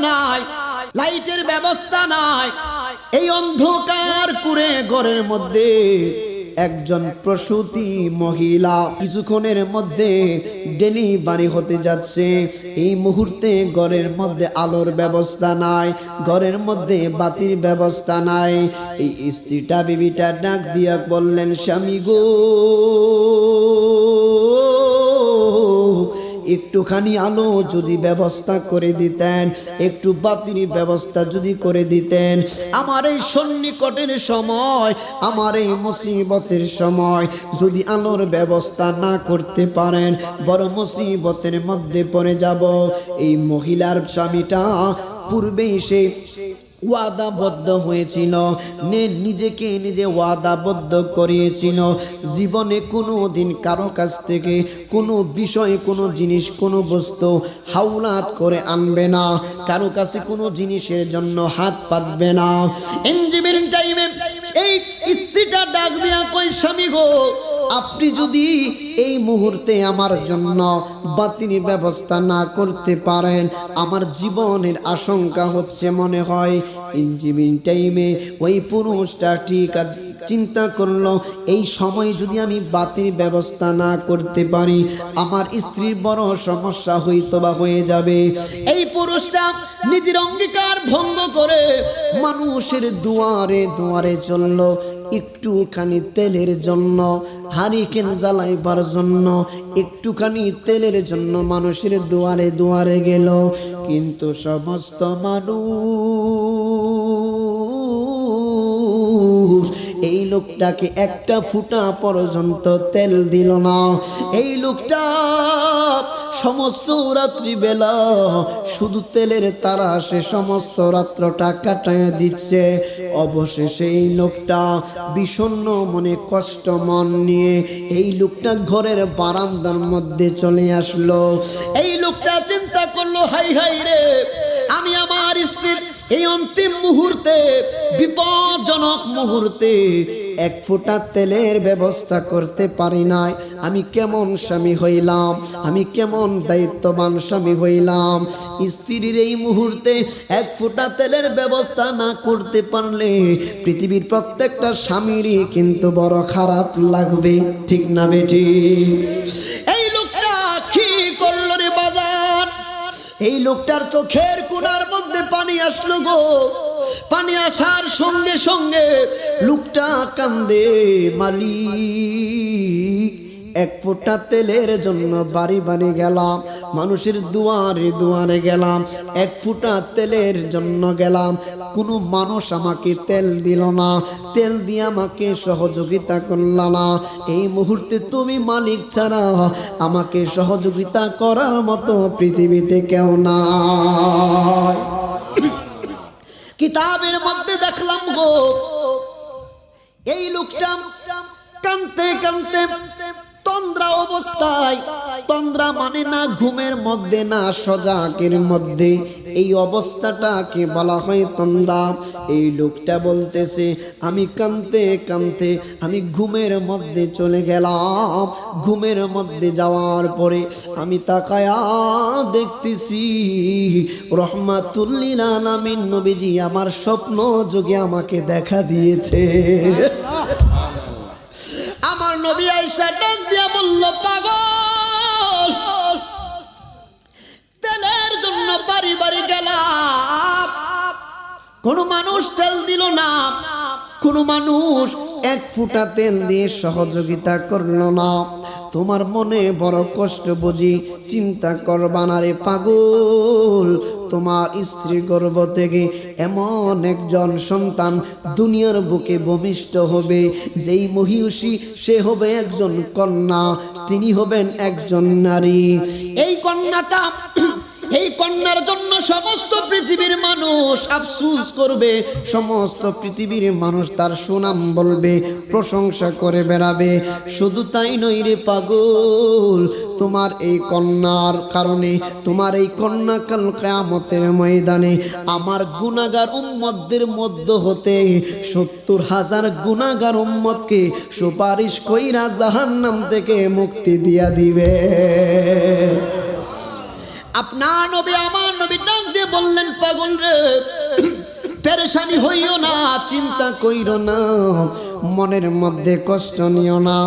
নাই, লাইটের ব্যবস্থা নাই। এই অন্ধকার করে ঘরের মধ্যে একজন প্রসূতি মহিলা কিছুক্ষণের মধ্যে ডেলিভারি হতে যাচ্ছে। এই মুহূর্তে ঘরের মধ্যে আলোর ব্যবস্থা নাই, ঘরের মধ্যে বাতির ব্যবস্থা নাই। এই স্ত্রীটা বিবিটা ডাক দিয়া বললেন, স্বামী গো, একটুখানি আলো যদি ব্যবস্থা করে দিতেন, একটু বাতির ব্যবস্থা যদি করে দিতেন, আমার এই সন্নিকটের সময়, আমার এই মুসিবতের সময় যদি আলোর ব্যবস্থা না করতে পারেন, বড় মুসিবতের মধ্যে পড়ে যাব। এই মহিলার স্বামীটা পূর্বেই সে ওয়াদাবদ্ধ হয়েছিল, নিজেকে নিজে ওয়াদাবদ্ধ করিয়েছিল, জীবনে কোনো দিন কারো কাছ থেকে কোনো বিষয়, কোনো জিনিস, কোনো বস্তু হাওলাত করে আনবে না, কারো কাছে কোনো জিনিসের জন্য হাত পাতবে না। ইঞ্জিনিয়ারিং টাইমে এই স্ত্রীটা ডাক দিয়া কই, স্বামী গো, আপনি যদি এই মুহূর্তে আমার জন্য বাতির ব্যবস্থা না করতে পারেন, আমার জীবনের আশঙ্কা হচ্ছে মনে হয়। ইঞ্জিনিয়ারিং টাইমে ওই পুরুষটা ঠিক চিন্তা করলো, এই সময় যদি আমি বাতির ব্যবস্থা না করতে পারি, আমার স্ত্রীর বড় সমস্যা হয়তো বা হয়ে যাবে। এই পুরুষটা নিজের অঙ্গীকার ভঙ্গ করে মানুষের দুয়ারে দুয়ারে চললো, একটুখানি তেলের জন্য, হারিকেন জ্বালাইবার জন্য, একটুখানি তেলের জন্য মানুষের দুয়ারে দুয়ারে গেল। কিন্তু সমস্ত মানুষ এই লোকটাকে একটা ফুটা পর্যন্ত তেল দিল না। এই লোকটা সমস্ত রাত্রিবেলা শুধু তেলের তারা সে সমস্ত রাত্রটা কাটায় দিচ্ছে। অবশেষে এই লোকটা বিষণ্ণ মনে, কষ্ট মন নিয়ে এই লোকটা ঘরের বারান্দার মধ্যে চলে আসলো। এই লোকটা চিন্তা করলো, হাই হাই রে, আমি আমার স্ত্রীর এই অন্তিম মুহূর্তে, বিপজ্জনক মুহূর্তে এক ফোঁটা তেলের ব্যবস্থা করতে পারি নাই। আমি কেমন স্বামী হইলাম, আমি কেমন দায়িত্ববান স্বামী হইলাম। স্ত্রীর এই মুহূর্তে এক ফোঁটা তেলের ব্যবস্থা না করতে পারলে পৃথিবীর প্রত্যেকটা স্বামীরই কিন্তু বড় খারাপ লাগবে, ঠিক না বেটি? এই লোকটা কি করলো রে বাজার? এই লোকটার চোখের কোণার মধ্যে পানি আসলো গো। পানি আসার সঙ্গে সঙ্গে লোকটা কান্দে, মালিক, এক ফোঁটা তেলের জন্য বাড়ি বাড়ি গেলাম, মানুষের দুয়ারে দুয়ারে গেলাম, এক ফোঁটা তেলের জন্য গেলাম, কোনো মানুষ আমাকে তেল দিল না, তেল দিয়ে আমাকে সহযোগিতা করল না। এই মুহূর্তে তুমি মালিক ছাড়া আমাকে সহযোগিতা করার মতো পৃথিবীতে কেউ নাই। কিতাবের মধ্যে দেখলাম গো, এই লোকটা কানতে কানতে তন্দ্রা অবস্থায়, তন্দ্রা মানে না ঘুমের মধ্যে না সজাগের মধ্যে, এই অবস্থাটাকে বলা হয় তন্দ্রা। এই লোকটা বলতেছে, আমি কানতে কানতে আমি ঘুমের মধ্যে চলে গেলাম। ঘুমের মধ্যে যাওয়ার পরে আমি তাকায়া দেখতেছি রহমাতুল লিল আলামিন নবীজি আমার স্বপ্ন যোগে আমাকে দেখা দিয়েছে। আমার নবী আয়েশা ডাক দিয়া বলল, পাগল, তেলের জন্য বাড়ি বাড়ি গেলাম, কোন মানুষ তেল দিল না, কোন মানুষ এক ফোঁটা তেল দিয়ে সহযোগিতা করলো না। তোমার মনে বড় কষ্ট বুঝি, চিন্তা করবা না রে পাগল, তোমার স্ত্রী গর্ভ থেকে এমন একজন সন্তান দুনিয়ার বুকে ভূমিষ্ঠ হবে, যেই মহিষী সে হবে একজন কন্যা, তিনি হবেন একজন নারী। এই কন্যাটা, এই কন্যার জন্য সমস্ত পৃথিবীর মানুষ আফসোস করবে, সমস্ত পৃথিবীর মানুষ তার সুনাম বলবে, প্রশংসা করে বেড়াবে। শুধু তাই নয় রে পাগল, তোমার এই কন্যার কারণে, তোমার এই কন্যা কাল কিয়ামতের ময়দানে আমার গুনাহগার উম্মতদের মধ্য হতে ৭০,০০০ গুনাহগার উম্মতকে সুপারিশ কইরা জাহান্নাম থেকে মুক্তি দিয়া দিবে। আপনার নবী আমার নবী ডাক দিয়ে দিয়ে বললেন পাগল রে পেরেশানি হইও না চিন্তা কইরো না মনের মধ্যে কষ্ট নিও না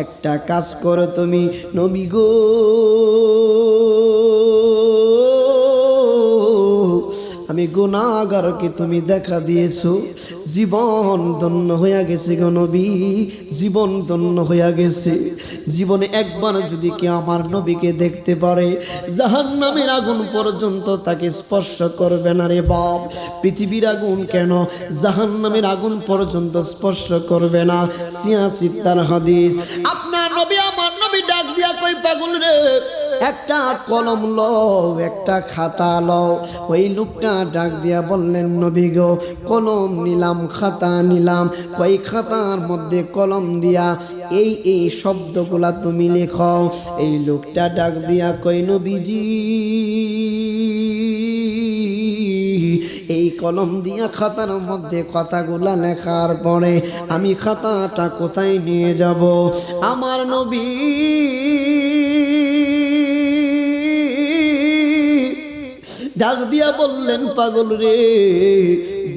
একটা কাজ করো তুমি নবী গো আমি গুনাহগারকে তুমি দেখা দিয়েছো জীবন ধন্য হইয়া গেছে গো নবী জীবন ধন্য হইয়া গেছে জীবনে একবার যদি কেউ আমার নবীকে দেখতে পারে জাহান্নামের আগুন পর্যন্ত তাকে স্পর্শ করবে না রে বাপ পৃথিবীর আগুন কেন জাহান্নামের আগুন পর্যন্ত স্পর্শ করবে না সিয়াসিত্তার হাদিস আপনার নবী আমার নবী ডাক দিয়া কই পাগল রে একটা কলম লও একটা খাতা লও ওই লোকটা ডাক দিয়া বললেন নবী গো কলম নিলাম খাতা নিলাম ওই খাতার মধ্যে কলম দিয়া এই শব্দগুলা তুমি লেখো এই লোকটা ডাক দিয়া কই নবীজি এই কলম দিয়া খাতার মধ্যে কথাগুলা লেখার পরে আমি খাতাটা কোথায় নিয়ে যাব আমার নবী ডাক দিয়া বললেন পাগল রে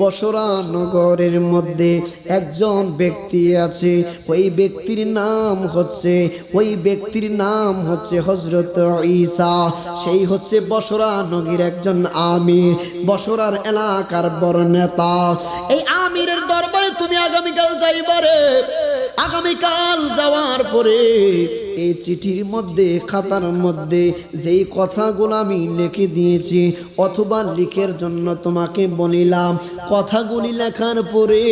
বসরা নগরের মধ্যে একজন ব্যক্তি আছে ওই ব্যক্তির নাম হচ্ছে হযরত ঈসা সেই হচ্ছে বসরা নগরীর একজন আমির বসরার এলাকার বড় নেতা এই আমিরের দরবারে তুমি আগামীকাল যাইবারে আগামীকাল যাওয়ার পরে এই চিঠির মধ্যে খাতার মধ্যে যেই কথাগুলো আমি লিখে দিয়েছি অথবা লিখের জন্য তোমাকে বলিলাম কথাগুলি লেখার পরে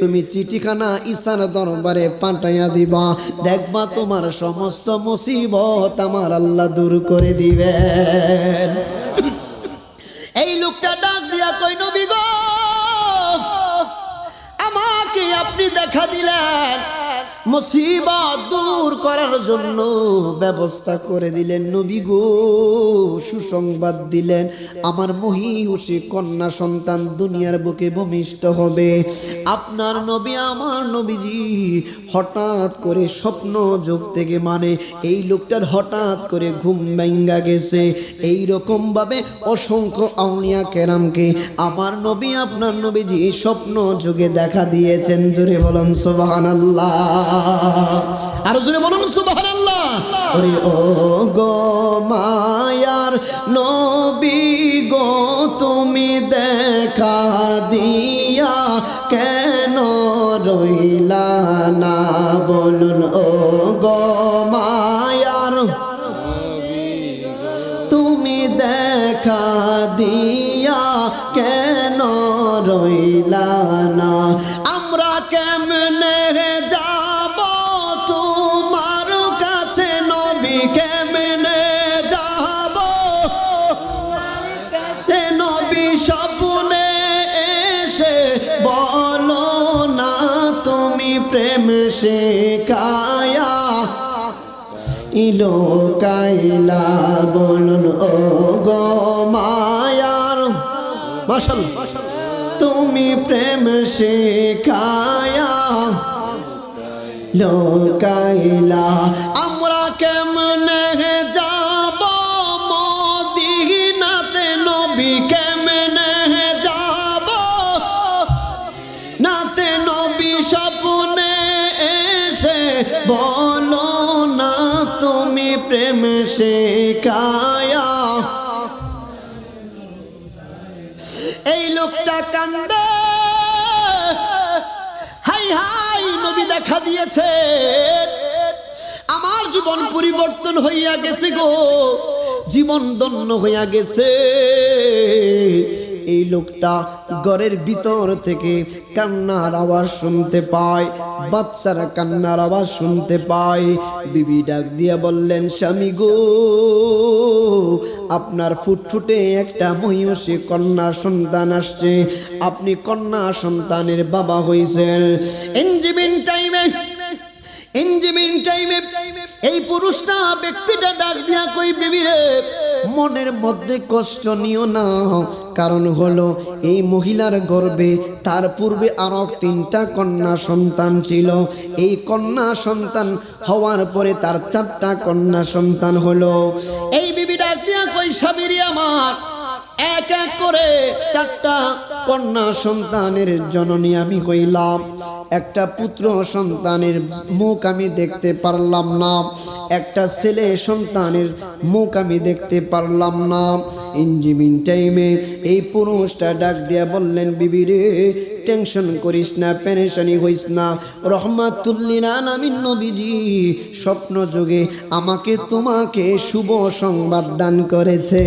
তুমি চিঠিখানা ঈসার দরবারে পাঠাইয়া দিবা দেখবা তোমার সমস্ত মুসিবত আমার আল্লাহ দূর করে দিবেন এই লোকটা ডাক দিয়া কই নবী গো আমাকে আপনি দেখা দিলেন মুসিবত দূর করার জন্য ব্যবস্থা করে দিলেন নবী গো সুসংবাদ দিলেন আমার মহিষী কন্যা সন্তান দুনিয়ার বুকে ভূমিষ্ঠ হবে আপনার নবী আমার নবীজি হঠাৎ করে স্বপ্ন যোগ থেকে মানে এই লোকটার হঠাৎ করে ঘুম ভাঙ্গা গেছে এই রকম ভাবে অসংখ্য আউলিয়া কেরামকে আমার নবী আপনার নবীজি স্বপ্ন যোগে দেখা দিয়েছেন জোরে বলুন সুবহানাল্লাহ আর জোরে বলুন সুবহানাল্লাহ ওরে ও গো মায়ার নবী গো তুমি দেখা দিয়া কেন রইলা না বলুন ও গো মায়ার তুমি দেখা দিয়া কেন রইলা না আমরা কেমনে যাব তোমার কাছে নবী কেমনে যাব নবী স্বপ্নে এসে বলো না তুমি প্রেম শেখায়া ইলো কাইলা বলুন ও গো মায়ার মাশাআল্লাহ তুমি প্রেম শেখায়া লোকাইলা আমরা কেমনে যাব মদিনাতে নবী কেমনে যাব নাতে নবী স্বপ্নে এসে বলো না তুমি প্রেম শেখায়া এই লোকটা কান্দে হাই হাই নবী দেখা দিয়েছে আমার জীবন পরিবর্তন হইয়া গেছে গো জীবন ধন্য হইয়া গেছে এই লোকটা ঘরের ভিতর থেকে কান্নার আওয়াজ শুনতে পায় বাচ্চারা কান্নার আওয়াজ শুনতে পায় বিবি ডাক দিয়া বললেন স্বামী গো আপনার ফুটফুটে একটা মহিষী কন্যা সন্তান আসছে আপনি কন্যা সন্তানের বাবা হইছেন ইনজিমিন টাইমে এই পুরুষটা ব্যক্তিটা ডাক দিয়া কই বিবি রে মনের মধ্যে কষ্ট নিও না কারণ হলো এই মহিলার গর্ভে তার পূর্বে আরো 3টা কন্যা সন্তান ছিল এই কন্যা সন্তান হওয়ার পরে তার 4টা কন্যা সন্তান হলো এই বিবি ডাক দিয়া কই স্বামী রে আমার এক এক করে 4টা কন্যা সন্তানের জননী আমি হইলাম। একটা পুত্র সন্তানের মুখ আমি দেখতে পারলাম না, একটা ছেলে সন্তানের মুখ আমি দেখতে পারলাম না। ইঞ্জিমিন টাইমে এই পুরুষটা ডাক দিয়া বললেন, বিবি রে, টেনশন করিস না, পেরেশানি হইস না। রহমাতুল্লিল আলামিন নবীজি স্বপ্ন যোগে আমাকে তোমাকে শুভ সংবাদ দান করেছে।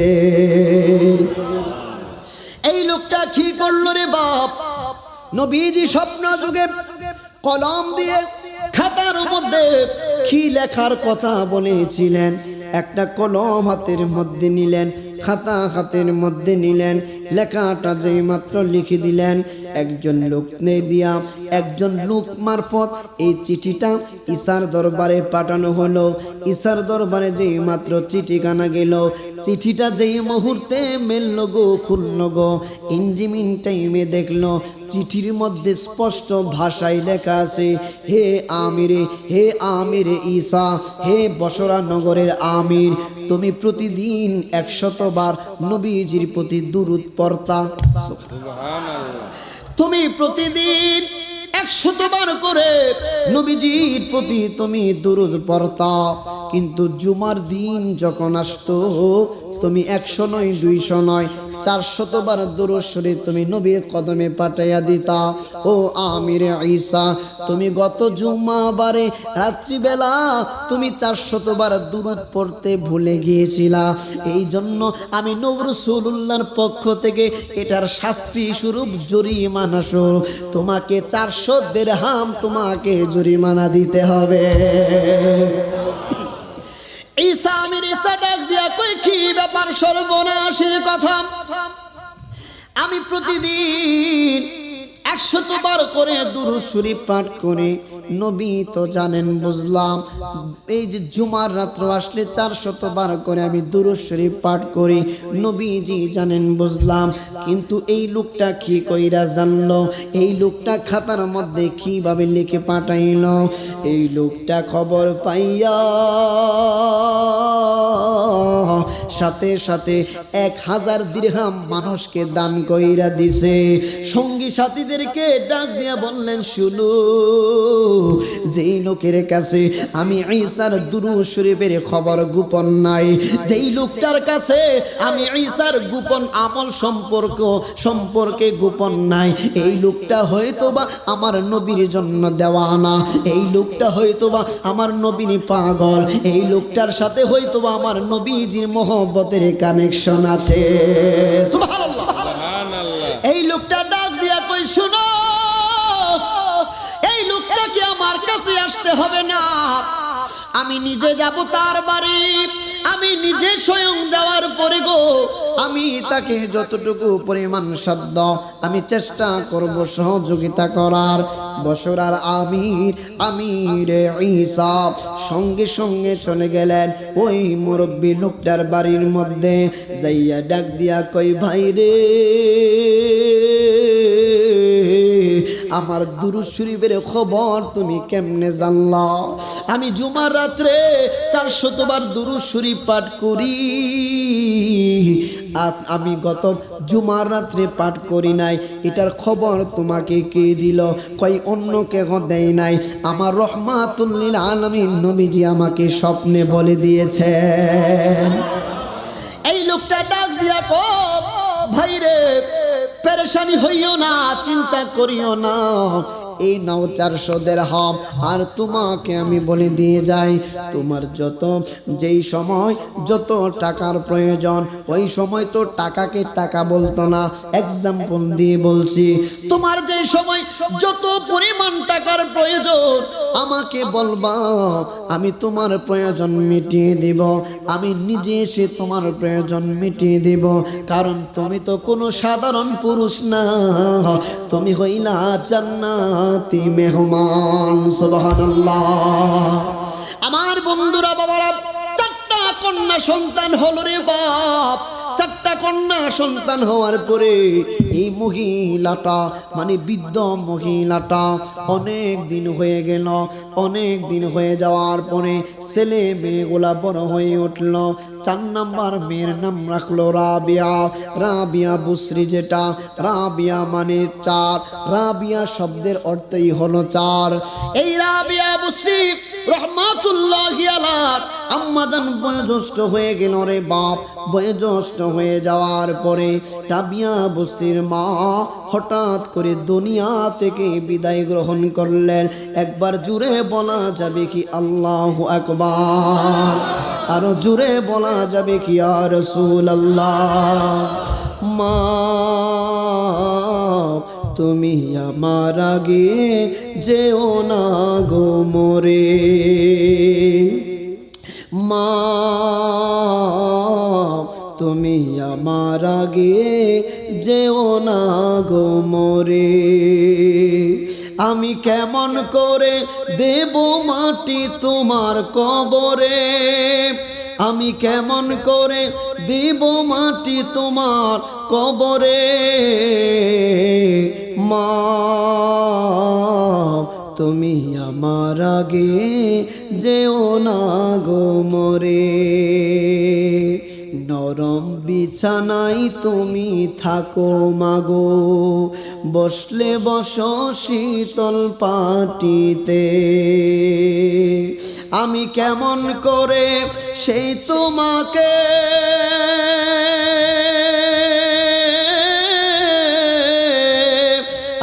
এই লোকটা কি করলো রে বাপ? নবীজি স্বপ্ন যুগে কলম দিয়ে খাতার মধ্যে কি লেখার কথা বলেছিলেন, একটা কলম হাতের মধ্যে নিলেন, খাতা হাতের মধ্যে নিলেন, লেখাটা যেই মাত্র লিখে দিলেন, একজন লোক নেই দিয়া একজন লোক মারফত এই চিঠিটা ঈসার দরবারে পাঠানো হলো। ঈসার দরবারে যেই মাত্র চিঠিখানা গেল, চিঠিটা যেই মুহূর্তে মেলল গো, খুলল গো, ইঞ্জিমিন টাইমে দেখলো চিঠির মধ্যে স্পষ্ট ভাষায় লেখা আছে, হে আমিরে, হে আমিরে ঈসা, হে বসরা নগরের আমির, তুমি প্রতিদিন 100 বার নবীজির প্রতি দুরূদ পড়তা। তুমি প্রতিদিন 100 বার করে নবীজির প্রতি তুমি দুরূদ পড়তা, কিন্তু জুমার দিন যখন আসতো তুমি 100 নয়, 200 নয়, 400 বার দুরূদ শরীফ তুমি নবীর কদমে পাঠাইয়া দিতা। ও আমিরে ঈসা, তুমি গত জুমাবারে রাত্রিবেলা তুমি 400 বার দুরূদ পড়তে ভুলে গিয়েছিলা। এই জন্য আমি নবী রাসূলুল্লাহর পক্ষ থেকে এটার শাস্তি স্বরূপ জরিমানা স্বরূপ তোমাকে 400 দিরহাম তোমাকে জরিমানা দিতে হবে। ঈসা আমির ঈসা ডাক দিয়া কই, কি ব্যাপার, সর্বনাশের কথা? আমি প্রতিদিন 100 বার করে দুরূদ শরীফ পাঠ করে, নবী তো জানেন, বুঝলাম এই যে জুমার রাত্র আসলে 400 বার করে আমি দুরূদ শরীফ পাঠ করি, নবীজি জানেন, বুঝলাম, কিন্তু এই লোকটা কি কইরা জানলো? এই লোকটা খাতার মধ্যে কিভাবে লিখে পাঠাইল? এই লোকটা খবর পাইয়া সাথে সাথে 1000 দিরহাম মানুষকে দান কইরা দিছে। সঙ্গী সাথীদেরকে ডাক দিয়া বললেন, শুনো, যেই লোকের কাছে আমি ঈসার দুরূদ শরীফের খবর গোপন নাই, যেই লোকটার কাছে আমি ঈসার গোপন আমল সম্পর্কে গোপন নাই, এই লোকটা হয়তোবা আমার নবীর জন্য দেওয়ানা, এই লোকটা হয়তোবা আমার নবীর পাগল, এই লোকটার সাথে হয়তোবা আমার নবীজির মহব্বতের কানেকশন আছে। সুবহানাল্লাহ। এই লোকটা ডাক দিয়া কই, শুনো, এই লোকটাকে আমার কাছে আসতে হবে না, আমি নিজে যাব তার বাড়ি, আমি নিজে স্বয়ং যাওয়ার পরে গো আমি তাকে যতটুকু পরিমাণ সাধ্য আমি চেষ্টা করব সহযোগিতা করার। বসরার আমির ঈসা সঙ্গে সঙ্গে চলে গেলেন ওই মুরব্বী লোকটার বাড়ির মধ্যে, যাইয়া ডাক দিয়া কই, ভাই রে, আমার দুরূদ শরীফের খবর তুমি কেমনে জানলা? আমি জুমার রাত্রে 400 বার দুরূদ শরীফ পাঠ করি, আর আমি গত জুমার রাত্রে পাঠ করি নাই, এটার খবর তোমাকে কে দিল? কই, অন্য কেহ দেয় নাই, আমার রহমাতুল্লিল আলামিন নবীজি আমাকে স্বপ্নে বলে দিয়েছেন। এই লোকটা ডাক দিয়া কো, ভাই রে, পেরেশানি হইও না, চিন্তা করিও না, এই নাও 400 দিরহাম, আর তোমাকে আমি বলে দিয়ে যাই, তোমার যেই সময় যত টাকার প্রয়োজন, ওই সময় তো টাকাকে টাকা বলতো না, এক্সাম্পল দিয়ে বলছি, তোমার যেই সময় যত পরিমাণ টাকার প্রয়োজন আমাকে বলবা, আমি তোমার প্রয়োজন মিটিয়ে দিব, আমি নিজে এসে তোমার প্রয়োজন মিটিয়ে দিব, কারণ তুমি তো কোনো সাধারণ পুরুষ না, তুমি হইলা জান্নাতি মেহমান। সুবহানাল্লাহ। আমার বন্ধুরা, বাবারা, 4টা কন্যা সন্তান হলো রে বাপ, 4টা কন্যা সন্তান হওয়ার পরে এই মহিলাটা মানে বৃদ্ধ মহিলাটা অনেক দিন হয়ে গেল। অনেক দিন হয়ে যাওয়ার পরে ছেলে মেয়েগুলা বড় হয়ে উঠল। 4 নাম্বার মেয়ের নাম রাখলো রাবিয়া। রাবিয়া বুসরি, যেটা রাবিয়া মানে 4। রাবিয়া শব্দের অর্থই হলো 4। এই রাবিয়া বুসরি রহমাতুল্লাহি আলাইহা আম্মাজান বয়োজ্যেষ্ঠ হয়ে গেল রে বাপ। বয়োজ্যেষ্ঠ হয়ে যাওয়ার পরে রাবিয়া বুসরির মা হঠাৎ করে দুনিয়া থেকে বিদায় গ্রহণ করলেন। একবার জুড়ে বলা যাবে কি আল্লাহু আকবার? আরো জুড়ে বলা যাবে কি ইয়া রাসূলুল্লাহ? মা তুমি আমার আগে যেও না গো মোরে, মা তুমি আমার আগে যেও না গো মোরে। আমি কেমন করে দেব মাটি তোমার কবরে, আমি কেমন করে দেব মাটি তোমার কবরে। মা তুমি আমার আগে যেও না গো মোরে। নরম বিছানায় তুমি থাকো মাগো, বসলে বসো শীতল পাটিতে। আমি কেমন করে সেই তোমাকে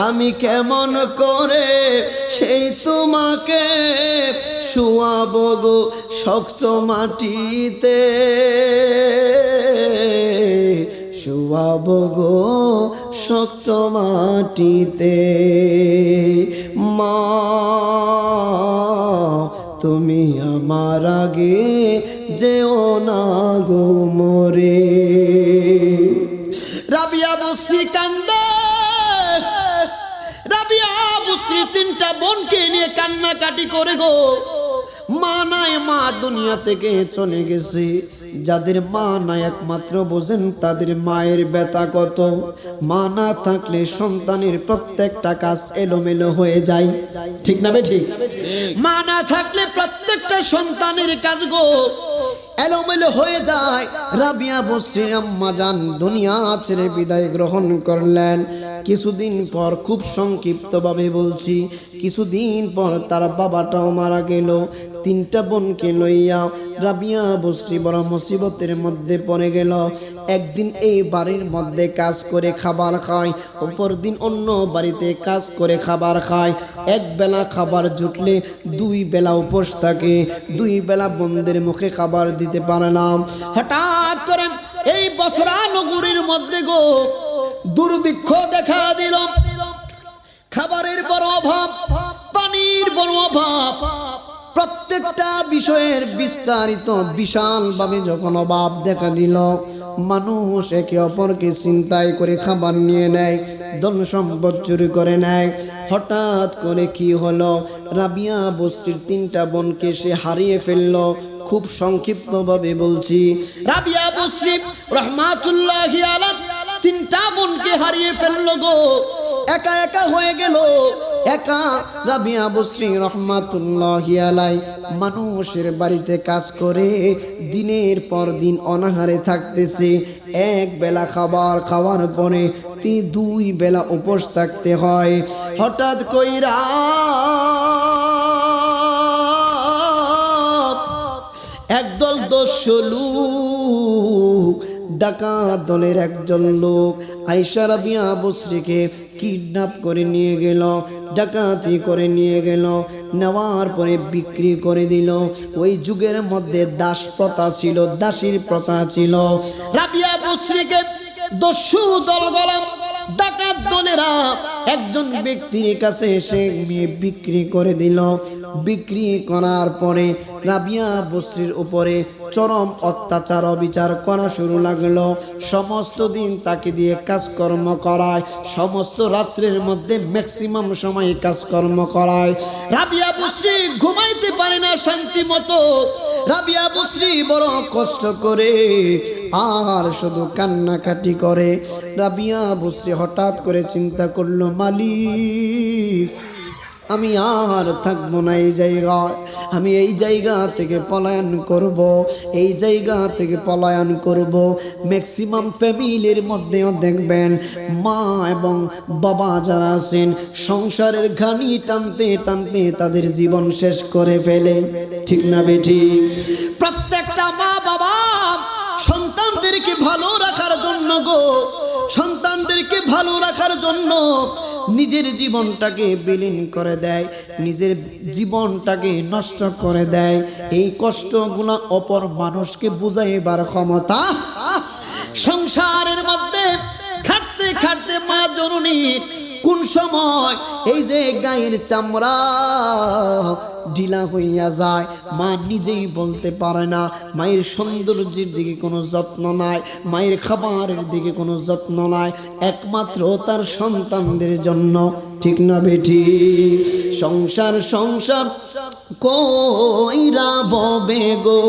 আমি কেমন করে সেই তোমাকে শুয়াবো গো শক্ত মাটিতে, শুয়াবো গো শক্ত মাটিতে। মা তুমি আমার আগে যেও না গো মোরে। রাবিয়া বুসরি কান্দে। রাবিয়া বুসরি 3টা বোনকে নিয়ে কান্নাকাটি করে গো। মা নাই, মা দুনিয়া থেকে চলে গেছে। যাদের মা নাই একমাত্র বোঝেন তাদের মায়ের ব্যথা কত। মা না থাকলে সন্তানের প্রত্যেকটা কাজ এলোমেলো হয়ে যায়, ঠিক না বেঠিক? মা না থাকলে প্রত্যেকটা সন্তানের কাজ গো এলোমেলো হয়ে যায়। রাবিয়া বুসরি আম্মা জান দুনিয়া ছেড়ে বিদায় গ্রহণ করলেন। কিছুদিন পর, খুব সংক্ষিপ্তভাবে বলছি, কিছুদিন পর তার বাবাটাও মারা গেল। 3টা বোনকে লইয়া রাবিয়া বুসরি বড় মুসিবতের মধ্যে পড়ে গেল। একদিন এই বাড়ির মধ্যে কাজ করে খাবার খায়, অপর দিন অন্য বাড়িতে কাজ করে খাবার খায়। এক বেলা খাবার জুটলে 2 বেলা উপোস থাকে। 2 বেলা বোনদের মুখে খাবার দিতে পারে না। হঠাৎ করে এই বসরা নগরীর মধ্যে গো দুর্ভিক্ষ দেখা দিল। খাবারের বড় অভাব, পানির বড় অভাব, প্রত্যেকটা বিষয়ের বিস্তারিত বিশালভাবে যখন অভাব দেখা দিল, মানুষ একে অপরকে চিন্তায় করে খাবার নিয়ে নেয়, ধন সম্পদ চুরি করে নেয়। হঠাৎ করে কি হলো, রাবিয়া বুসরির 3টা বোনকে সে হারিয়ে ফেললো। খুব সংক্ষিপ্তভাবে বলছি, রাবিয়া বুসরি রহমাতুল্লাহি আলাইহা 3টা বোনকে হারিয়ে ফেললো গো। একা একা হয়ে গেল। একা রাবিয়া বুসরি রহমাতুল্লাহি আলাইহা মানুষের বাড়িতে কাজ করে দিনের পর দিন অনাহারে থাকতেছে। 1 বেলা খাবার খাওয়ার পরে 2 বেলা উপোস থাকতে হয়। হঠাৎ কইরা একদল দস্যু লোক, ডাকাত দলের একজন লোক আয়েশা রাবিয়া বুসরিকে কিডন্যাপ করে নিয়ে গেল, ডাকাতি করে নিয়ে গেল। নেওয়ার পরে বিক্রি করে দিল। ওই যুগের মধ্যে দাস প্রথা ছিল, দাসীর প্রথা ছিল। রাবিয়া বুসরিকে দস্যু দলগুলো, ডাকাত দলেরা একজন ব্যক্তির কাছে এসে মেয়ে বিক্রি করে দিল। বিক্রি করার পরে রাবিয়া বুসরির উপরে চরম অত্যাচার অবিচার করা শুরু লাগলো। সমস্ত দিন তাকে দিয়ে কাজকর্ম করায়, সমস্ত রাত্রের মধ্যে ম্যাক্সিমাম সময় কাজকর্ম করায়। রাবিয়া বুসরি ঘুমাইতে পারে না শান্তি মতো। রাবিয়া বুসরি বড় কষ্ট করে আর শুধু কান্নাকাটি করে। রাবিয়া বসরি হঠাৎ করে চিন্তা করলো, মালিক আমি আর থাকবো না এই জায়গায়, আমি এই জায়গা থেকে পলায়ন করব, এই জায়গা থেকে পলায়ন করব। ম্যাক্সিমাম ফ্যামিলির মধ্যেও দেখবেন মা এবং বাবা যারা আছেন সংসারের ঘানি টানতে টানতে তাদের জীবন শেষ করে ফেলে, ঠিক না বেঠিক? প্রত্যেকটা মা বাবা সন্তানদেরকে ভালো রাখার জন্য সন্তানদেরকে ভালো রাখার জন্য নিজের জীবনটাকে বিলীন করে দেয়, নিজের জীবনটাকে নষ্ট করে দেয়। এই কষ্টগুলো অপর মানুষকে বুঝাইবার ক্ষমতা সংসারের মধ্যে খাটতে খাটতে মা জননী কোন সময় এই যে গায়ের চামড়া ঢিলা হইয়া যায়, মা নিজেই বলতে পারে না। মায়ের সৌন্দর্যের দিকে কোনো যত্ন নাই, মায়ের খাবারের দিকে কোনো যত্ন নাই, একমাত্র তার সন্তানদের জন্য, ঠিক না বেঠি? সংসার সংসার কইরা ববে গো,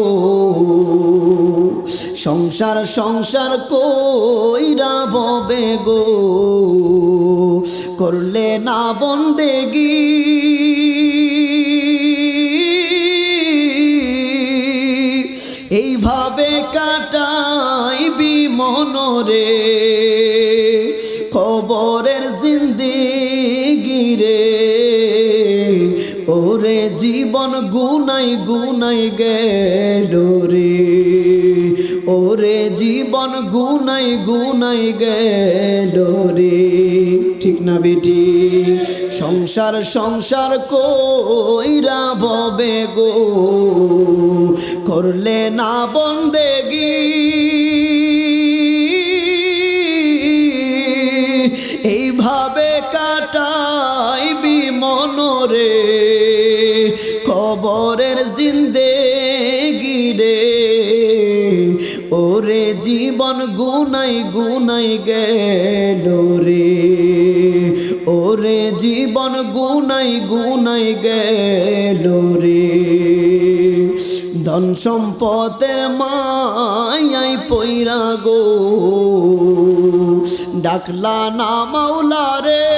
সংসার সংসার কইরা ববে গো, করলে না বন্দেগি এইভাবে কাটাইবি মনরে, কবরের জিন্দেগি রে, ওরে জীবন গুনাই গুনাই গেল রে, ওরে জীবন গুনাই গুনাই গেল রে, ঠিক না বেটি? সংসার সংসার কইরা ববে গো, করলে না বন্দেগি এইভাবে কাটাইবি মনরে, কবরের জিন্দেগি রে, ওরে জীবন গুনাই গুনাই গেল রে, ওরে জীবন গুনাই গুনাই গেল রে। ধন সম্পদের মায়াই পইরা গো, ডাকলা না মাওলা রে,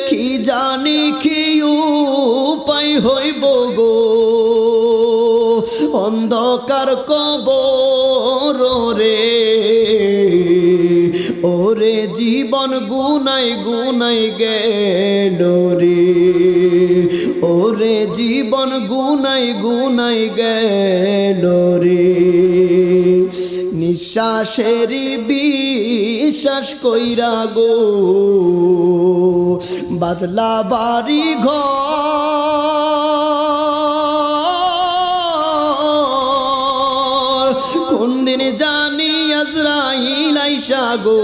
কি জানি কি উপায় হইব গো, অন্ধকার কবর রে, ওরে জীবন গুনাই গুনাই গেল রে, ওরে জীবন গুনাই গুনাই গেল রে। নিঃশ্বাসেরই বিশ্বাস কইরা গো, বাদলা বাড়ি ঘর, কোন দিন জানি আজরাইল আইসা গো,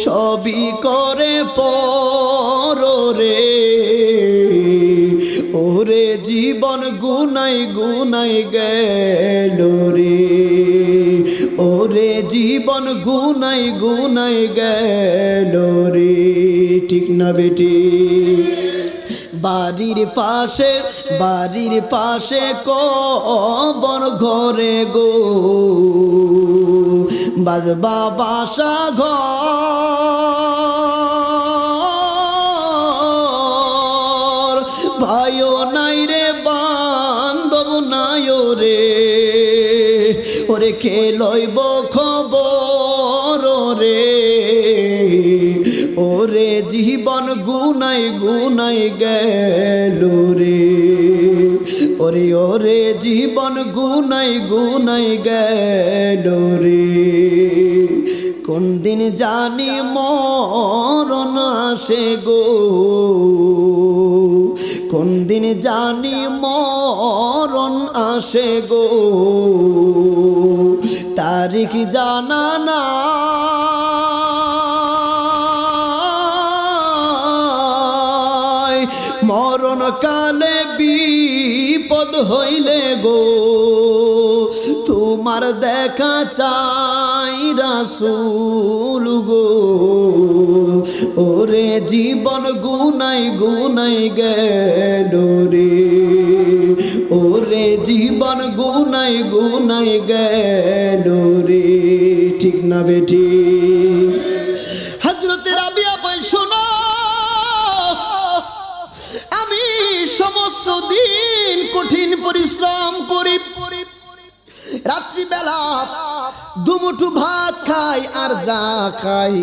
সবই করে পর রে, ওরে জীবন গুনাই গুনাই গেল রে, ওরে জীবন গুনাই গুনাই গেল রে, ঠিক না বেটি? বাড়ির পাশে কবর ঘরে গো, বাজবা বাসা ঘর, ভাইও নাই রে বান্ধব নাই রে, ওরে খেলইব খবর রে, ওরে জীবন গুনাই গুনাই গেল রে, ওরে ওরে জীবন গুনাই গুনাই গেল রে। কোন দিন জানি মরণ আসে গো, কোন দিন জানি মরণ আসে গো, তারিখ জানা না, মরণ কালে বিপদ হইলে গো, তোমার দেখা চাই রাসূল গো, ওরে জীবন গুনাই গুনাই গেল রে, ওরে জীবন গুনাই গুনাই গেল রে। ঠিক না বেটি? হযরতে রাবিয়া কয় শোনো, আমি সমস্ত দিন কঠিন পরিশ্রম করি, রাত্রিবেলা দুমুঠো ভাত খাই আর যা খাই,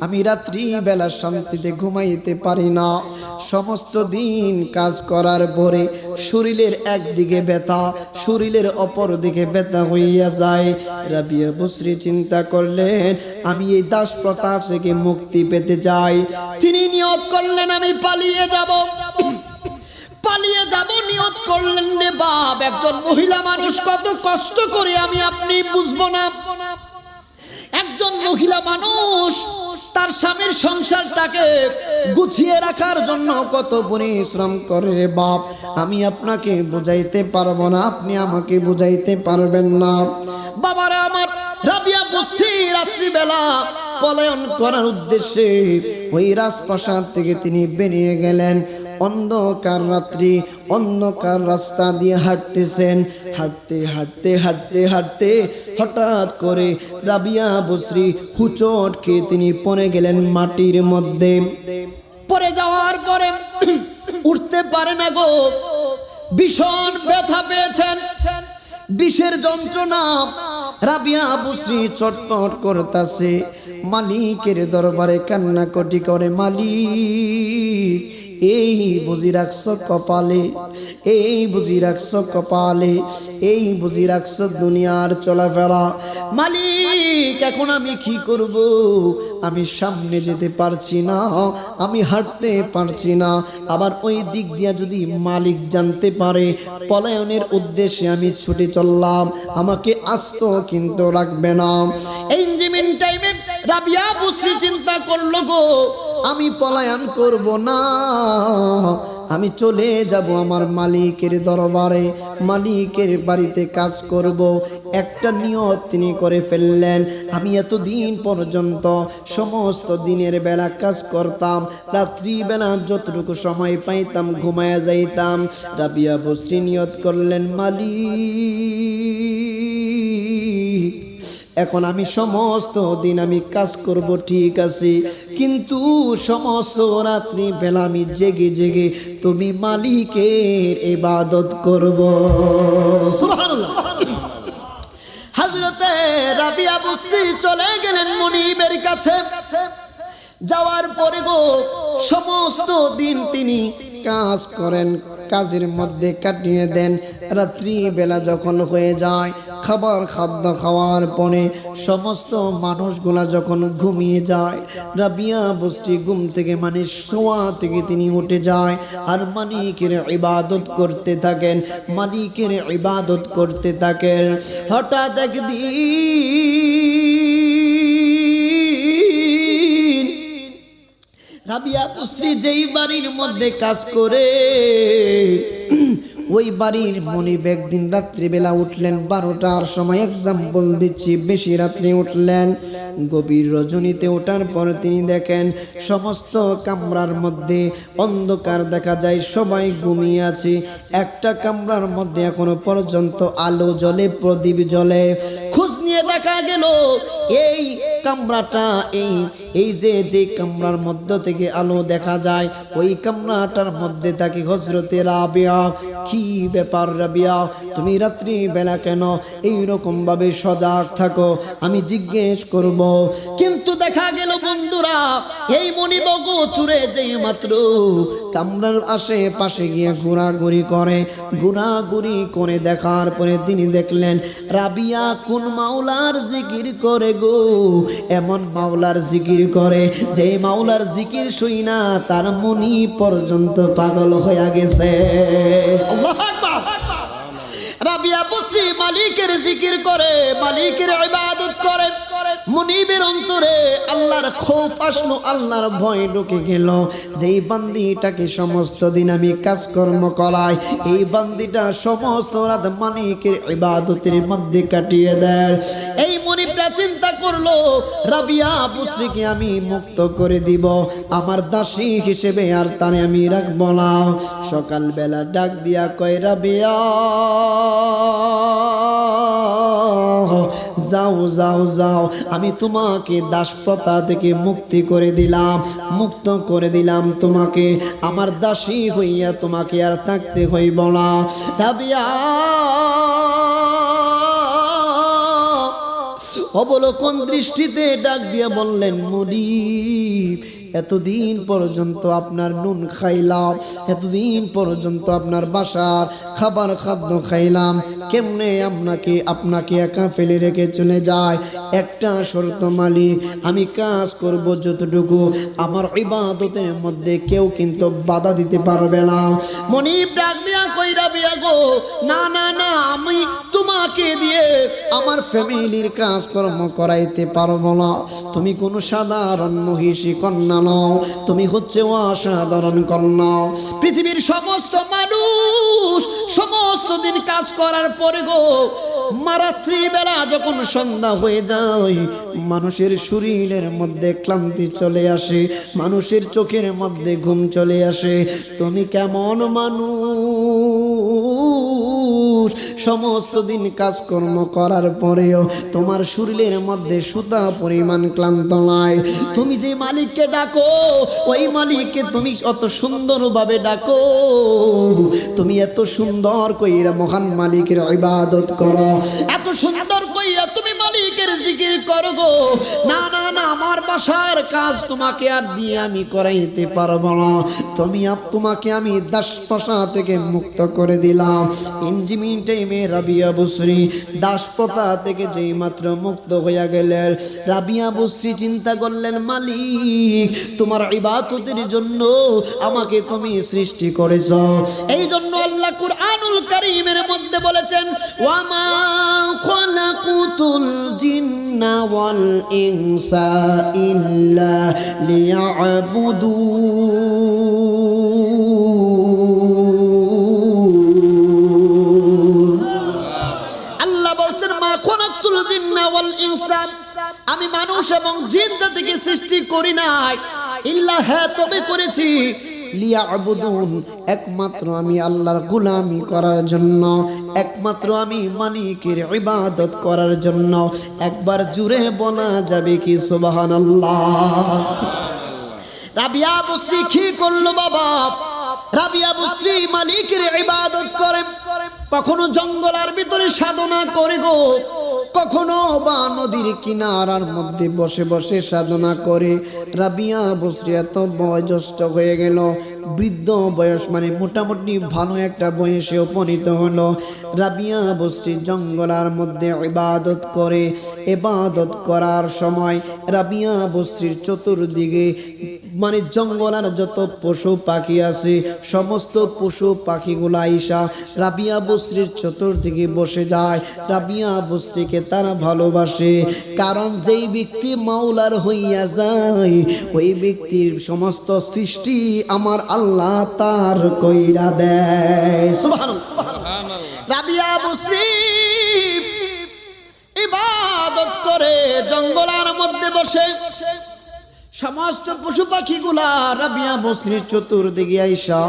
আমি রাত্রিবেলা শান্তিতে ঘুমাইতে পারি না। সমস্ত দিন কাজ করার পরে শরীরের একদিকে ব্যথা, শরীরের অপর দিকে ব্যথা হইয়া যায়। রাবিয়া বসরি চিন্তা করলেন আমি এই দাস প্রথা থেকে মুক্তি পেতে চাই। তিনি নিয়ত করলেন আমি পালিয়ে যাব, পালিয়ে যাব নিয়ত করলেন রে বাপ। একজন মহিলা মানুষ কত কষ্ট করে আমি আপনি বুঝবো না। একজন মহিলা মানুষ তার স্বামীর সংসারটাকে গুছিয়ে রাখার জন্য কত পরিশ্রম করে রে বাপ, আমি আপনাকে বুঝাইতে পারবো না, আপনি আমাকে বুঝাইতে পারবেন না। বাবারা আমার, রাবিয়া বস্তি রাত্রিবেলা পলায়ন করার উদ্দেশ্যে ওই রাজপ্রাসাদ থেকে তিনি বেরিয়ে গেলেন। অন্ধকার রাত্রি, অন্ধকার রাস্তা দিয়ে হাঁটতেছেন। হাঁটতে হাঁটতে হাঁটতে হাঁটতে হঠাৎ করে রাবিয়া বসরি হুচট খেয়ে তিনি পড়ে গেলেন মাটির মধ্যে। পড়ে যাওয়ার পরে উঠতে পারে না গো, ভীষণ ব্যথা পেয়েছেন, বিষের যন্ত্রণা। রাবিয়া বসরি চটপট করতেছে, মালিকের দরবারে কান্নাকাটি করে, মালিক এই বুঝি রাখছো কপালে, এই বুঝি রাখছো কপালে, এই বুঝি রাখছো দুনিয়ার চলাফেরা। মালিক এখন আমি কি করব? আমি সামনে যেতে পারছি না, আমি হাঁটতে পারছি না। আবার ওই দিক দিয়া যদি মালিক জানতে পারে পলায়নের উদ্দেশ্যে আমি ছুটে চললাম, আমাকে আস্ত কিন্তু রাখবে না। এই জিমিন টাইমে রাবিয়া বসরি চিন্তা করলো গো, আমি পলায়ন করব না, আমি চলে যাব আমার মালিকের দরবারে, মালিকের বাড়িতে কাজ করব। একটা নিয়ত তিনি করে ফেললেন, আমি এতদিন পর্যন্ত সমস্ত দিনের বেলা কাজ করতাম, রাত্রিবেলা যতটুকু সময় পাইতাম ঘুমায়া যাইতাম। রাবিয়া বসরি নিয়ত করলেন, মালিক এখন আমি সমস্ত দিন আমি কাজ করব ঠিক আছে, কিন্তু সমস্ত রাত্রি বেলা আমি জেগে জেগে তুমি মালিকের ইবাদত করব। সুবহানাল্লাহ। হযরতে রাবিয়া বসরি চলে গেলেন মনিবের কাছে। যাওয়ার পরে গো সমস্ত দিন তিনি কাজ করেন, কাজের মধ্যে কাটিয়ে দেন। রাত্রি বেলা যখন হয়ে যায়, খাবার খাদ্য খাওয়ার পরে সমস্ত মানুষগুলা যখন ঘুমিয়ে যায়, রাবিয়া বসরি ঘুম থেকে মানে শোয়া থেকে তিনি উঠে যায় আর মালিকের ইবাদত করতে থাকেন, মালিকের ইবাদত করতে থাকেন। হঠাৎ একদিন রাবিয়া বসরি যেই বাড়ির মধ্যে কাজ করে ওই বাড়ির মনিব একদিন রাত্রিবেলা উঠলেন 12টার সময়, এক্সাম্পল দিচ্ছি, বেশি রাত্রে উঠলেন। গভীর রজনীতে ওঠার পর তিনি দেখেন সমস্ত কামরার মধ্যে অন্ধকার দেখা যায়, সবাই ঘুমিয়ে আছে। একটা কামরার মধ্যে এখনো পর্যন্ত আলো জ্বলে, প্রদীপ জ্বলে। খোঁজ নিয়ে দেখা গেল এই কামরাটা, এই যে কামরার মধ্য থেকে আলো দেখা যায়, ওই কামরাটার মধ্যে থাকে হযরতে রাবিয়া। কি ব্যাপার রাবিয়া, তুমি রাত্রি বেলা কেন এইরকম ভাবে সজাগ থাকো? আমি জিজ্ঞেস করব। কিন্তু দেখা গেল বন্ধুরা, এই মনিবগো চুরে যেই মাত্র কামরার আশেপাশে গিয়ে ঘোরাঘুরি করে দেখার পরে তিনি দেখলেন রাবিয়া কোন মাওলার জিকির করে গো, এমন মাওলার জিকির করে যে মাওলার জিকির শুই না তার মনি পর্যন্ত পাগল হয়ে গেছে। আল্লাহু আকবার। রাবিয়া বসরি মালিকের জিকির করে, মালিকের ইবাদত করে। মুনিবের অন্তরে আল্লাহর খৌফ আসলো, আল্লাহর ভয় ঢুকে গেল। যেই বান্দিটাকে সমস্ত দিন আমি কাজকর্ম করাই, এই বান্দিটা সমস্ত রাত মালিকের ইবাদতের মধ্যে কাটিয়ে দেয়। এই মুনিবটা চিন্তা করলো, রাবিয়া বুসরিকে আমি মুক্ত করে দিব, আমার দাসী হিসেবে আর তারে আমি রাখবো না। সকালবেলা ডাক দিয়া কয়, রাবিয়া যাও যাও যাও, আমি তোমাকে দাসপ্রথা থেকে মুক্তি করে দিলাম, মুক্ত করে দিলাম তোমাকে, আমার দাসী হইয়া তোমাকে আর থাকতে হইব না। রাবিয়া অবলোকন দৃষ্টিতে ডাক দিয়া বললেন, মুনিব এতদিন পর্যন্ত আপনার নুন খাইলাম, এতদিন পর্যন্ত আপনার বাসার খাবার খাদ্য খাইলাম, কেমনে আপনাকে একা ফেলে রেখে চলে যায়? একটা শর্ত মালিক, আমি কাজ করব যতটুকু, আমার ইবাদতের মধ্যে কেউ কিন্তু বাধা দিতে পারবে না। মুনিব ডাক দিয়া কই, রাবিয়া গো, না না না, আমি তোমাকে দিয়ে আমার ফ্যামিলির কাজকর্ম করাইতে পারবো না। তুমি কোনো সাধারণ মহিষী কন্যা নও, তুমি হচ্ছে অসাধারণ কন্যা। পৃথিবীর সমস্ত মানুষ সমস্ত দিন কাজ করার পরে গো, রাত্রি বেলা যখন সন্ধ্যা হয়ে যায়, মানুষের শরীরের মধ্যে ক্লান্তি চলে আসে, মানুষের চোখের মধ্যে ঘুম চলে আসে। তুমি কেমন মানুষ, সমস্ত দিন কাজকর্ম করার পরেও তোমার শরীরের মধ্যে সুতা পরিমাণ ক্লান্ত নাই? তুমি যে মালিককে ডাকো, ওই মালিককে তুমি অত সুন্দরভাবে ডাকো, তুমি এত সুন্দর কইরা মহান মালিকের ইবাদত করো, এত সুন্দর কইরা তুমি মালিকের জিকির করো গো। না না না, আমার বাসার কাজ তোমাকে আর দিয়ে আমি করাইতে পারবো না, তোমাকে আমি দাসপ্রথা থেকে মুক্ত করে দিলাম। ইঞ্জিমিন টাইমে রাবিয়া বুসরি দাসপ্রথা থেকে যেই মাত্র মুক্ত হইয়া গেলেন, রাবিয়া বুসরি চিন্তা করলেন, মালিক তোমার ইবাদতের জন্য আমাকে তুমি সৃষ্টি করেছ। এই জন্য আল্লাহ কুরআনুল কারীমের মধ্যে বলেছেন, ওয়ামা খালাকুতুল জিন্না ওয়াল ইনসা ইল্লা লিয়াবুদুন। আল্লাহ বলছেন, মা খালাকুতুল জিন্না ওয়াল ইনসা, আমি মানুষ এবং জিন জাতিকে সৃষ্টি করি নাই, ইল্লা হ্যাঁ তবে করেছি, লিয়াবুদুন, একমাত্র আমি আল্লাহর গোলামি করার জন্য, একমাত্র আমি মালিকের ইবাদত করার জন্য। একবার জুড়ে বলা যাবে কি সুবহানাল্লাহ? রাবিয়া বুসরি কি করলো বাবা? রাবিয়া বুসরি মালিকের ইবাদত করে, কখনো জঙ্গলের ভিতরে সাধনা করে গো, কখনো বা নদীর কিনারার মধ্যে বসে বসে সাধনা করে। রাবিয়া বুসরি এত বয়োজ্যেষ্ঠ হয়ে গেল, বৃদ্ধ বয়স, মানে মোটামুটি ভালো একটা বয়সে উপনীত হলো। রাবিয়া বুসরি জঙ্গলের মধ্যে ইবাদত করে। ইবাদত করার সময় রাবিয়া বুসরির চতুর্দিকে মানে জঙ্গলের যত পশু পাখি আছে, সমস্ত পশু পাখিগুলা আইসা রাবিয়া বুসরির চতুর্দিকে বসে যায়। রাবিয়া বুসরিকে তারা ভালোবাসে, কারণ যেই ব্যক্তি মাওলার হইয়া যায়, ওই ব্যক্তির সমস্ত সৃষ্টি আমার আল্লাহ তার কইরা দেয়। সুবহানাল্লাহ। রাবিয়া বুসরি ইবাদত করে জঙ্গলের মধ্যে বসে। সমস্ত পশু পাখিগুলা রাবিয়া বুসরির চতুর্দিকে আইসা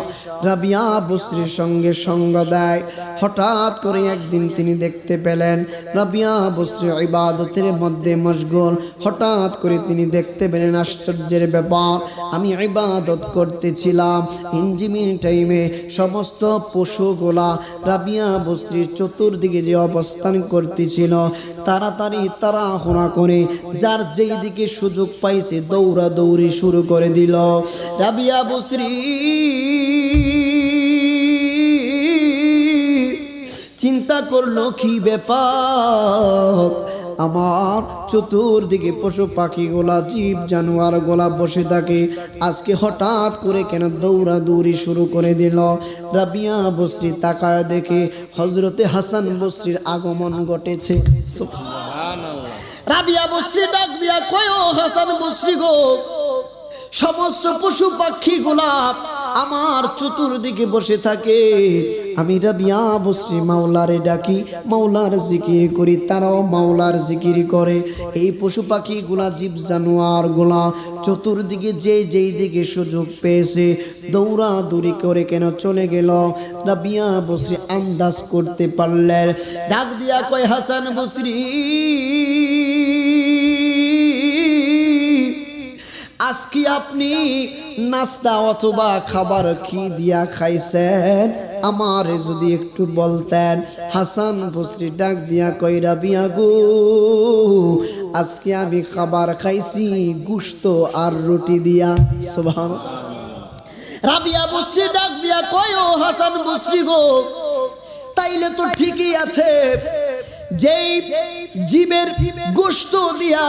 রাবিয়া বুসরির সঙ্গে সঙ্গ দেয়। হঠাৎ করে একদিন তিনি দেখতে পেলেন রাবিয়া বুসরি ইবাদতের মধ্যে মশগুল। হঠাৎ করে তিনি দেখতে পেলেন আশ্চর্যের ব্যাপার, আমি ইবাদত করতেছিলাম, ইঞ্জিমিন টাইমে সমস্ত পশুগুলা রাবিয়া বুসরির চতুর্দিকে যে অবস্থান করতেছিল, তাড়াতাড়ি তাড়াহুড়া করে যার যেই দিকে সুযোগ পাইছে দৌড়াদৌড়ি শুরু করে দিল। রাবিয়া বুসরি চিন্তা করলো, কি ব্যাপার, আমার চতুর্দিকে পশু পাখিগুলা জীব জানোয়ার গোলা বসে থাকে, আজকে হঠাৎ করে কেন দৌড়াদৌড়ি শুরু করে দিল? রাবিয়া বুসরি তাকায় দেখে হযরতে হাসান বসরির আগমন ঘটেছে। রাবিয়া বসরি ডাক দিয়া কয় ও হাসান বসরি গো, সমস্ত পশু পাখি গোলাপ আমার চতুর্দিকে বসে থাকে, আমি রাবিয়া বসরি মাওলারে ডাকি, মাওলার জিকির করি, তারাও মাওলার জিকির করে। এই পশু পাখি গুলা, জীব জানোয়ার গুলা চতুর্দিকে যেই দিকে সুযোগ পেয়েছে দৌড়াদৌড়ি করে কেন চলে গেল। রাবিয়া বসরি আন্দাজ করতে পারলেন, ডাক দিয়া কয় হাসান বসরি, আজকে আপনি নাস্তা অথবা খাবার কি দিয়া খাইছেন আমার যদি একটু বলতেন। হাসান বসরি ডাক দিয়া কই রাবিয়া গো, আজকে আমি খাবার খাইছি গোশত আর রুটি দিয়া। সুবহানাল্লাহ। রাবিয়া বসরি ডাক দিয়া কই ও হাসান বসরি গো, তাইলে তো ঠিকই আছে, যেই জীবের গোশত দিয়া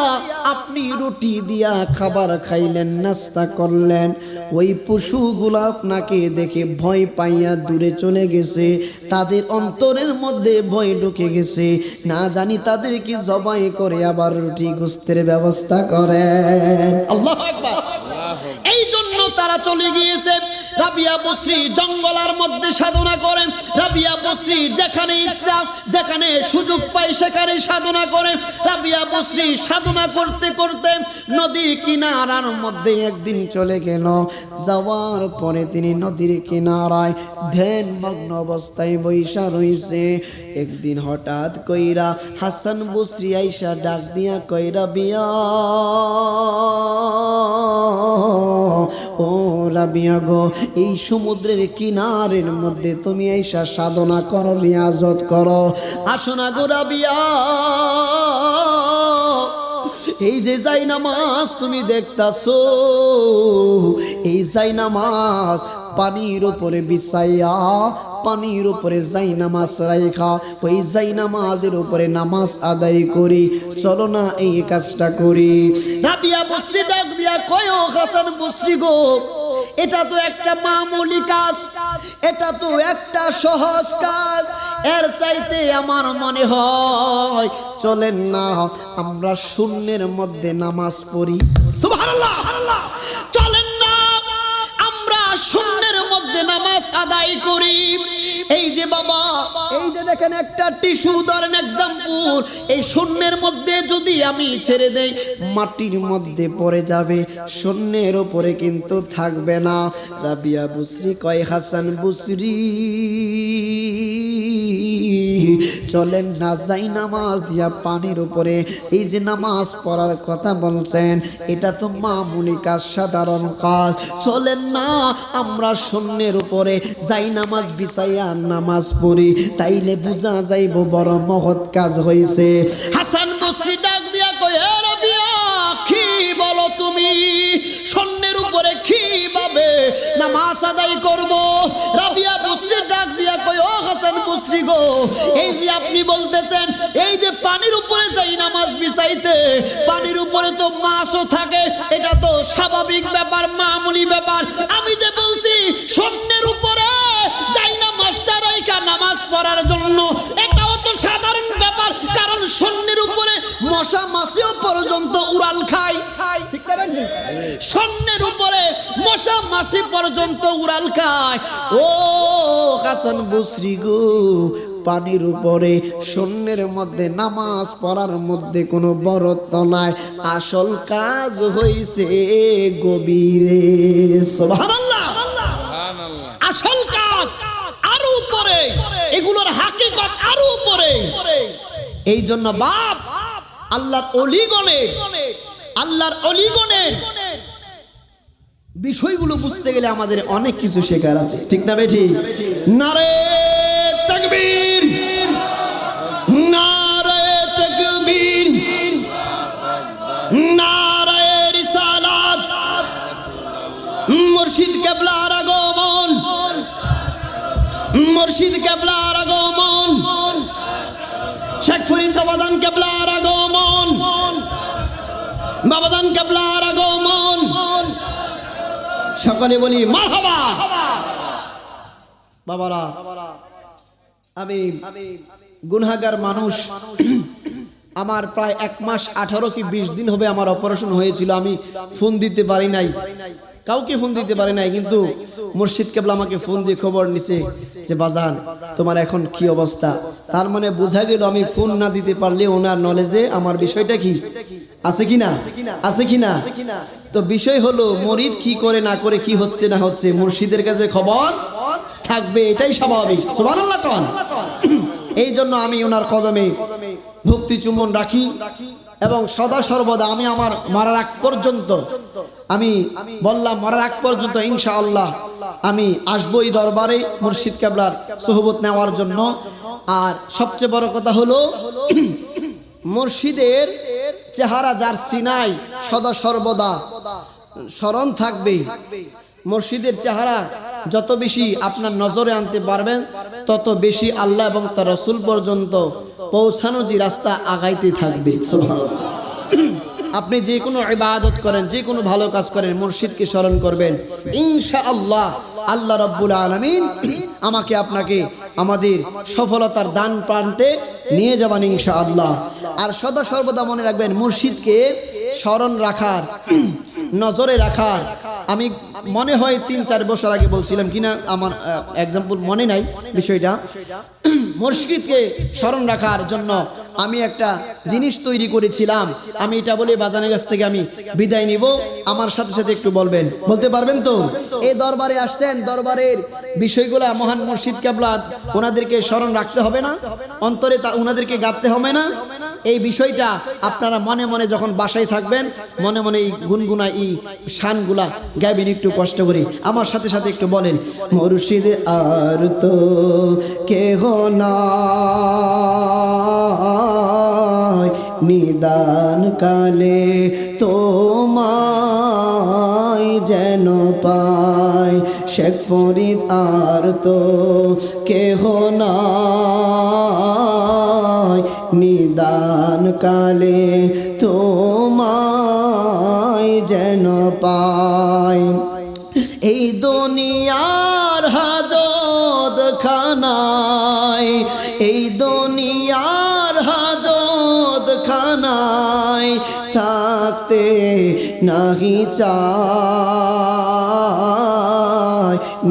আপনি রুটি দিয়া খাবার খাইলেন, নাস্তা করলেন, ওই পশুগুলা আপনাকে দেখে ভয় পাইয়া দূরে চলে গেছে, তাদের অন্তরের মধ্যে ভয় ঢুকে গেছে, না জানি তাদের কি জবাই করে আবার রুটি গোশতের ব্যবস্থা করেন। আল্লাহু আকবার। এই জন্য তারা চলে গিয়েছে। রাবিয়া বসরি জঙ্গলের মধ্যে সাধনা করেন। রাবিয়া বসরি যেখানে ইচ্ছা, যেখানে সুযোগ পায় সেখানে সাধনা করে। রাবিয়া বসরি সাধনা করতে করতে নদীর কিনারার মধ্যে একদিন চলে গেল। যাওয়ার পরে তিনি নদীর কিনারায় ধ্যান মগ্ন অবস্থায় বৈশা রইছে। একদিন হঠাৎ কইরা হাসান বসরি আইসা ডাক দিয়া কই রাবিয়া, ও রাবিয়া গো, এই সমুদ্রের কিনারের মধ্যে তুমি আইসা সাধনা করো, রিয়াজত করো, আসো না গো রাবিয়া। এই যে জায়নামাজ তুমি দেখতাছো, এই জায়নামাজ পানির উপরে বিছাইয়া, পানির উপরে জায়নামাজ রাইখা ওই জায়নামাজের উপরে নামাজ আদায় করি, চলো না এই কাজটা করি। রাবিয়া বসরি ডাক দিয়া কয় ও হাসান বসরি গো, এটা তো একটা মামুলি কাজ, এটা তো একটা সহজ কাজ, এর চাইতে আমার মনে হয় চলেন না আমরা শূন্যের মধ্যে নামাজ পড়ি। সুবহানাল্লাহ। চলেন না আমরা শূন্যের মধ্যে নামাজ আদায় করি। এই যে বাবা, এই যে দেখেন একটা টিস্যু ধরেন এক্সাম্পল, এই শূন্যের মধ্যে যদি আমি ছেড়ে দেই মাটির মধ্যে পড়ে যাবে, শূন্যের উপরে কিন্তু থাকবে না। রাবিয়া বসরি কয় হাসান বসরি, চলেন না যাই নামাজ দিয়া পানির উপরে এই যে নামাজ পড়ার কথা বলছেন, এটা তো মামুলি কাজ, সাধারণ কাজ, চলেন না আমরা শূন্যের উপরে যাই নামাজ বিছাইয়া নামাজ পড়ি, তাইলে বুঝা যাইব বড় মহৎ কাজ হইছে। হাসান বসরি ডাক দিয়া কয় এ রাবিয়া, কি বলো তুমি, শূন্যের উপরে কিভাবে নামাজ আদায় করব? রাবিয়া বসরি ডাক দিয়া কয় ও হাসান বসরি গো, এই যে আপনি বলতেছেন এই যে পানির উপরে যাই নামাজ বিছাইতে, পানির উপরে তো মাছও থাকে, এটা তো স্বাভাবিক ব্যাপার, মামুলি ব্যাপার। আমি যে বলছি শূন্যের উপরে যাই নামাজটা রাইখা নামাজ পড়ার জন্য, এটাও তো সাধারণ ব্যাপার, কারণ শূন্যের উপরে মশা মাছিও পর্যন্ত উড়াল খায়, ঠিক না? শূন্যের উপরে মশা মাছি পর্যন্ত উড়াল খায়। ও হাসান বসরি গো, পানির উপরে শূন্যের মধ্যে নামাজ পড়ার মধ্যে কোনো বড়ত্ব নাই, আসল কাজ হইছে গভীরে। সুবহানাল্লাহ। আসল কাজ আরো উপরে, এগুলোর হাকিকত আরো উপরে। এই জন্য বাপ আল্লাহর অলিগণের বিষয়গুলো বুঝতে গেলে আমাদের অনেক কিছু শেখার আছে, ঠিক না বেঠি? নারে তাকবীর, নারে তাকবীর, নারে রিসালাত, মুর্শিদ কেবলার আগমন, মুর্শিদ কেবলার আগমন, শেখ ফরিদ বাবাজান কেবলার আগমন, বাবাজান কেবলার আগমন, সকলে বলি মারহাবা। বাবারা, আমি গুনাহগার মানুষ, আমার প্রায় 1 মাস 18 কি 20 দিন হবে আমার অপারেশন হয়েছিল। আমি ফোন দিতে পারি নাই, কাউকে ফোন দিতে পারি নাই, কিন্তু মুর্শিদ কেবলা আমাকে ফোন দিয়ে খবর নিছে যে বাজান তোমার এখন কি অবস্থা। তার মানে বোঝা গেল আমি ফোন না দিতে পারলে ওনার নলেজে আমার বিষয়টা কি আছে কিনা, আছে কিনা। তো বিষয় হলো মুরিদ কি করে না করে, কি হচ্ছে না হচ্ছে, মুর্শিদের কাছে খবর থাকবে, এটাই স্বাভাবিক। সুবহানাল্লাহ কোন। এই জন্য আমি ওনার কদমে ভক্তি চুম্বন রাখি এবং সদা সর্বদা আমি আমার মরার আগ পর্যন্ত, আমি বললাম মরার আগ পর্যন্ত ইনশাআল্লাহ আমি আসবো এই দরবারে মুর্শিদ কেবলার সোহবত নেওয়ার জন্য। আর সবচেয়ে বড় কথা হলো মুর্শিদের চেহারা যার সিনায় সদা সর্বদা স্মরণ থাকবে, মুর্শিদের চেহারা যত বেশি আপনার নজরে আনতে পারবেন তত বেশি আল্লাহ এবং তার রাসূল পর্যন্ত পৌঁছানো যে রাস্তা আগাইতে থাকবে। সুবহানাল্লাহ। আপনি যে কোনো ইবাদত করেন, যে কোনো ভালো কাজ করেন, মুর্শিদকে স্মরণ করবেন, ইনশাআল্লাহ আল্লাহ রাব্বুল আলামিন আমাকে আপনাকে আমাদের সফলতার দান প্রান্তে নিয়ে যাবেন ইনশাআল্লাহ। আর সদা সর্বদা মনে রাখবেন মুর্শিদকে স্মরণ রাখার, নজরে রাখার, আমি মনে হয় 3-4 বছর আগে বলছিলাম কিনা, আমার এক্সাম্পল মনে নাই বিষয়টা। মুর্শিদকে স্মরণ রাখার জন্য আমি একটা জিনিস তৈরি করেছিলাম। আমি এটা বলে বাজানের কাছ থেকে আমি বিদায় নিব। আমার সাথে সাথে একটু বলবেন, বলতে পারবেন তো? এই দরবারে আসছেন, দরবারের বিষয়গুলা মহান মুর্শিদ কেবলা ওনাদেরকে স্মরণ রাখতে হবে না, অন্তরে তা ওনাদেরকে গাঁথতে হবে না। এই বিষয়টা আপনারা মনে মনে যখন বাসায় থাকবেন, মনে মনে এই গুনগুনা এই শানগুলা গাইবেন। একটু কষ্ট করি, আমার সাথে সাথে একটু বলেন, মুর্শিদ আর তো কেহ নাই, নিদান কালে তোমায় যেন পাই। শেখ ফরিদ আর তো কেহ নাই, নিদান কালে তোমায় যেন পাই। এই দুনিয়ার হাজত খানায়, এই দুনিয়ার হাজত খানায় থাকতে নাহি চাই,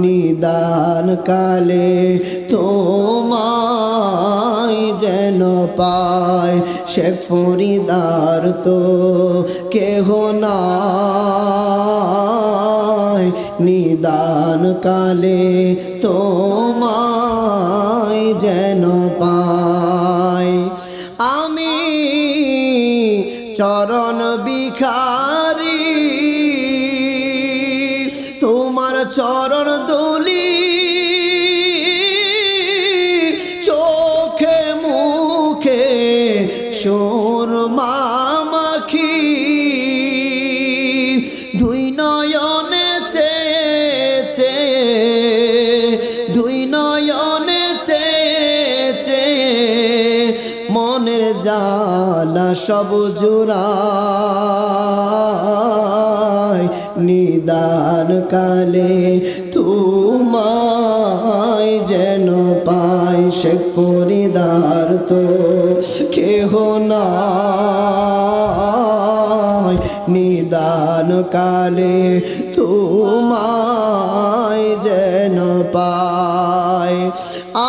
নিদান কালে তোমায় যেন পাই। শেখ ফরিদার তো কেহ নাই, নিদান কালে তোমায় যেন পাই। আমি চরণ ভিখারি, তোমার চরণ দুলি, চোখে মুখে সুরমা মাখি, দুই নয়নে চেয়ে, দুই নয়নে চেয়ে মনের জালা সব জুড়ায়, নিদান কালে তোমায় যেন পাই। শেখ ফরিদার তো কেহ নাই, নিদান কালে তোমায় যেন পাই।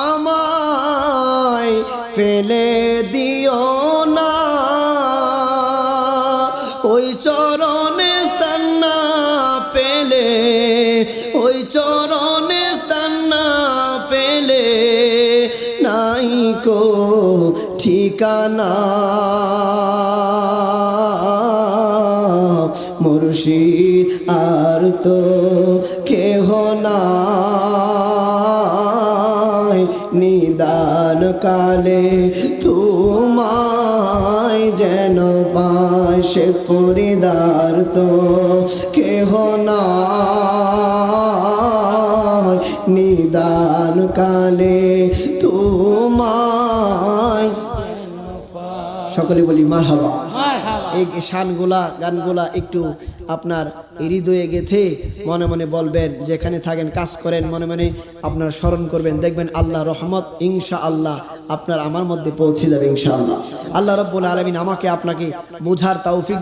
আমায় ফেলে দিও না, ওই চরণে স্থান না পেলে, ওই চরণে স্থান না পেলে নাই কো ঠিকানা। মুর্শিদ আর তো কেহ নাই, নিদান কালে তোমায় যেন পাই। শেখ ফরিদার তো কেহ নাই, নিদান কালে তোমায়। সকলে বলি মারহাবা। এই শানগুলা গানগুলা একটু আপনার হৃদয়ে গেথে মনে মনে বলবেন, যেখানে থাকেন কাজ করেন, মনে মনে আপনার স্মরণ করবেন, দেখবেন আল্লাহ রহমত ইনশাআল্লাহ আপনার আমার মধ্যে পৌঁছে যাবে ইনশাআল্লাহ। আল্লাহ রাব্বুল আলামিন আমাকে আপনাকে বোঝার তৌফিক